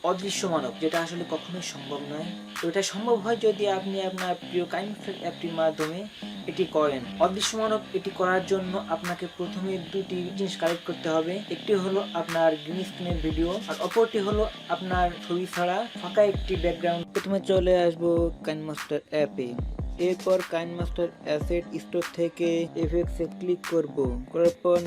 অদৃশ্য মানব, যেটা আসলে কখনোই সম্ভব নয়। তো এটা সম্ভব হয় যদি আপনি আপনার প্রিয় কাইনেমাস্টার অ্যাপটির মাধ্যমে এটি করেন। অদৃশ্য মানব এটি করার জন্য আপনাকে প্রথমে দুটি জিনিস কালেক্ট করতে হবে। একটি হলো আপনার গ্রিন স্ক্রিনের ভিডিও, আর অপরটি হলো আপনার ছবি ছাড়া ফাঁকা একটি ব্যাকগ্রাউন্ড। প্রথমে চলে আসবো কাইনেমাস্টার অ্যাপে। এরপর কাইনেমাস্টার অ্যাসেট স্টোর থেকে এফএক্স এ ক্লিক করব। করার পর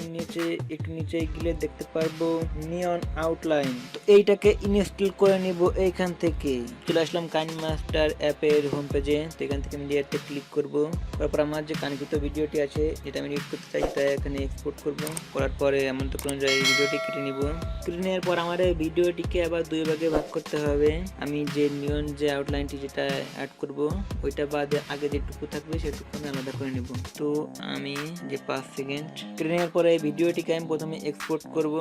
একটু নিচে গেলে দেখতে পারবো নিয়ন আউটলাইন। তো এইটাকে ইনস্টল করে নিব। এইখান থেকে চলে আসলাম কাইনেমাস্টার অ্যাপের হোম পেজে। তো এখান থেকে মিডিয়াতে ক্লিক করব। তারপর আমার যে কাঙ্ক্ষিত ভিডিওটি আছে, যেটা আমি এডিট করতে চাই, সেটা এখানে এক্সপোর্ট করব। করার পরে এমন তো কোনো জায়গায় ভিডিওটি কেটে নিব। কেটে নেওয়ার পর আমার এই ভিডিওটিকে আবার দুই ভাগে ভাগ করতে হবে। আমি যে নিয়ন যে আউটলাইনটি যেটা অ্যাড করব, ওইটা বাদে আগে যেটুকু থাকবে সেটুকু আমি আলাদা করে নেব। তো আমি যে 5 সেকেন্ড কেটে নেওয়ার পরে ভিডিওটিকে আমি প্রথমে এক্সপোর্ট করব।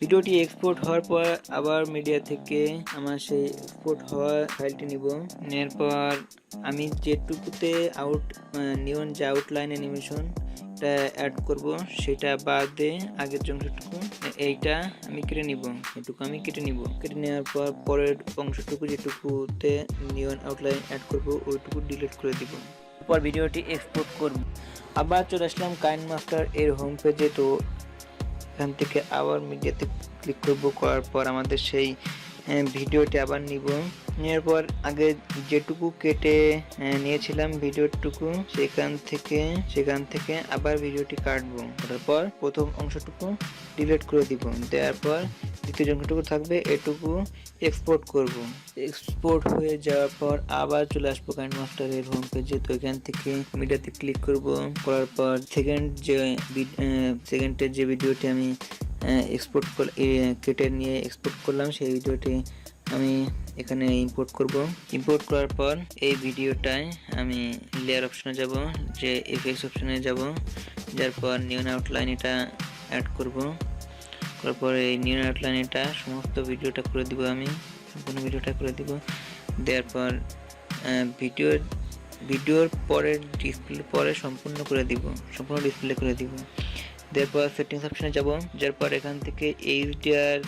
ভিডিওটি এক্সপোর্ট হওয়ার পর আবার মিডিয়া থেকে আমার সেই এক্সপোর্ট হওয়া ফাইলটি নিব। নেওয়ার পর আমি যেটুকুতে নিয়ন যে আউটলাইন অ্যানিমেশন এটা অ্যাড করব, সেটা বাদে আগের অংশটুকু এইটা আমি কেটে নিব। এটুকু আমি কেটে নিব। কেটে নেওয়ার পর পরের অংশটুকু যেটুকুতে নিয়ন আউটলাইন অ্যাড করব, ওইটুকু ডিলিট করে দিব। তারপর ভিডিওটি এক্সপোর্ট করব। আবার চলে আসলাম কাইনেমাস্টার এর হোম পেজে। তো এখান থেকে আবার মিডিয়াতে ক্লিক করব। করার পর আমাদের সেই ভিডিওটি আবার নিব। নেওয়ার পর আগে যেটুকু কেটে নিয়েছিলাম ভিডিওটুকু, সেখান থেকে আবার ভিডিওটি কাটবো। তারপর প্রথম অংশটুকু ডিলিট করে দিব। দেওয়ার পর দ্বিতীয় অংশটুকু থাকবে, এটুকু এক্সপোর্ট করব। এক্সপোর্ট হয়ে যাওয়ার পর আবার চলে আসবো কাইনেমাস্টারের হোম পেজে। তো এখান থেকে মিডিয়াতে ক্লিক করব। করার পর সেকেন্ডের যে ভিডিওটি আমি কেটে নিয়ে এক্সপোর্ট করলাম, সেই ভিডিওটি আমি এখানে ইম্পোর্ট করব। ইম্পোর্ট করার পর এই ভিডিওটায় আমি লেয়ার অপশনে যাব, যে এফএক্স অপশনে যাব। যার পর নিয়ন আউটলাইন এটা অ্যাড করব। করার পর এই নিয়ন আউটলাইন এটা সমস্ত ভিডিওটা করে দিব, আমি সম্পূর্ণ ভিডিওটা করে দিব। দেওয়ার পর ভিডিওর পরের ডিসপ্লে পরে সম্পূর্ণ ডিসপ্লে করে দিব। তারপর সেটিংস অপশনে যাব। যার পর এখান থেকে এইচডিআর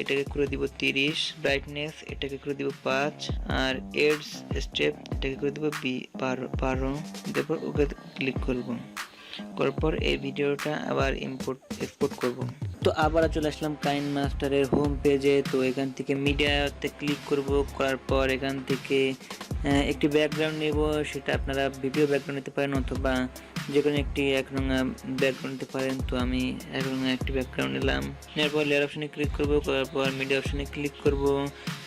এটাকে করে দিব 30, ব্রাইটনেস এটাকে করে দিব 5, আর এডস স্টেপ এটাকে করে দিব 12। তারপর ওকে ক্লিক করব। করার পর এই ভিডিওটা আবার এক্সপোর্ট করব। তো আবার চলে আসলাম কাইনেমাস্টারের হোম পেজে। তো এখান থেকে মিডিয়াতে ক্লিক করব। করার পর এখান থেকে একটি ব্যাকগ্রাউন্ড নেব। সেটা আপনারা ভিডিও ব্যাকগ্রাউন্ড নিতে পারেন অথবা যে কোনো একটি একরঙা ব্যাকগ্রাউন্ড নিতে পারেন। তো আমি একরঙা একটি ব্যাকগ্রাউন্ড নিলাম। নেওয়ার পর লেয়ার অপশনে ক্লিক করব। করার পর মিডিয়া অপশনে ক্লিক করব।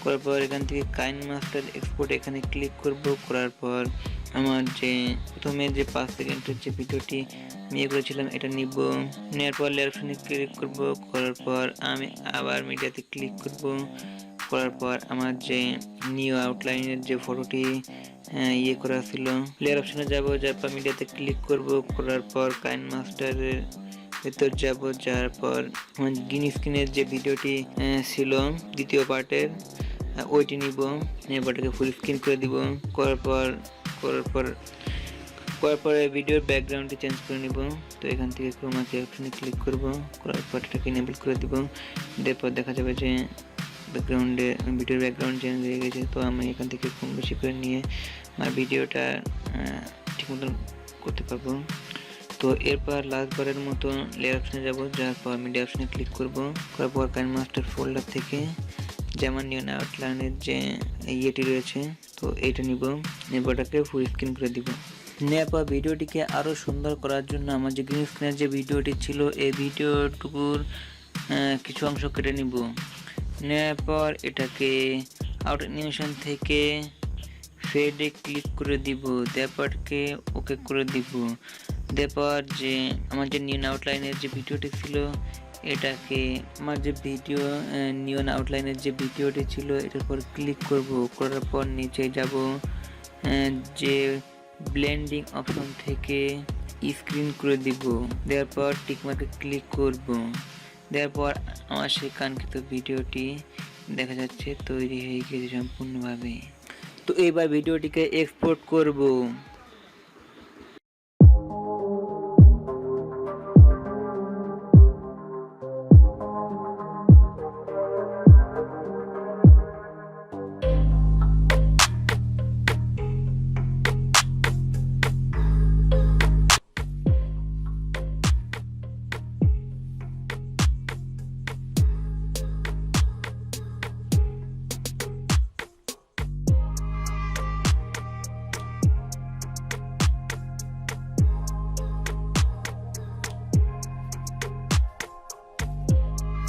করার পর এখান থেকে কাইনেমাস্টার এক্সপোর্ট এখানে ক্লিক করব। করার পর আমার যে প্রথমে যে 5 সেকেন্ডের যে ভিডিওটি আমি করেছিলাম এটা নিব। নেওয়ার পর লেয়ার অপশনে ক্লিক করব। করার পর আমি আবার মিডিয়াতে ক্লিক করব। করার পর আমার যে নিউ আউটলাইনের যে ফটোটি করা ছিল, লেয়ার অপশনে যাব। যার পর মিডিয়াতে ক্লিক করব। করার পর কাইনেমাস্টারের ভেতর যাব। যার পর আমার গ্রিন স্ক্রিনের যে ভিডিওটি ছিল দ্বিতীয় পার্টের, ওইটি নিব। এবারটাকে ফুল স্ক্রিন করে দিব। করার পরে ভিডিওর ব্যাকগ্রাউন্ডটি চেঞ্জ করে নিব। তো এখান থেকে ক্রোমা কি অপশনে ক্লিক করব। করার পর এটাকে এনেবল করে দিব। এরপর দেখা যাবে যে ভিডিওর ব্যাকগ্রাউন্ড চেঞ্জ হয়ে গেছে। তো আমি এখান থেকে কম বেশি করে নিয়ে আমার ভিডিওটা ঠিক মতন করতে পারবো। তো এরপর লাস্টবারের মতো লেয়ার অপশনে যাব। যার পর মিডিয়া অপশনে ক্লিক করব। করার পর কাইনেমাস্টার ফোল্ডার থেকে যেমন নিয়ন আউটলাইনের যে ইয়েটি রয়েছে, তো এইটা নিব। এবারটাকে ফুল স্ক্রিন করে দিব। নেওয়ার পর ভিডিওটিকে আরও সুন্দর করার জন্য আমার যে গ্রিন স্ক্রিনের যে ভিডিওটি ছিল, এই ভিডিওটুকুর কিছু অংশ কেটে নিব। নেওয়ার পর এটাকে আউট অ্যানিমেশন থেকে ফেডে ক্লিক করে দিব। তারপরকে ওকে করে দিব। তারপর যে আমার যে নিয়ন আউটলাইনের যে ভিডিওটি ছিল, এটাকে আমার যে নিয়ন আউটলাইনের যে ভিডিওটি ছিল এটার উপর ক্লিক করব। করার পর নিচে যাব, যে ব্লেন্ডিং অপশন থেকে স্ক্রিন করে দিব। দেওয়ার পর টিকমার্কে ক্লিক করব। দেওয়ার পর আমার সেই কাঙ্ক্ষিত ভিডিওটি দেখা যাচ্ছে তৈরি হয়ে গেছে সম্পূর্ণভাবে। তো এইবার ভিডিওটিকে এক্সপোর্ট করব।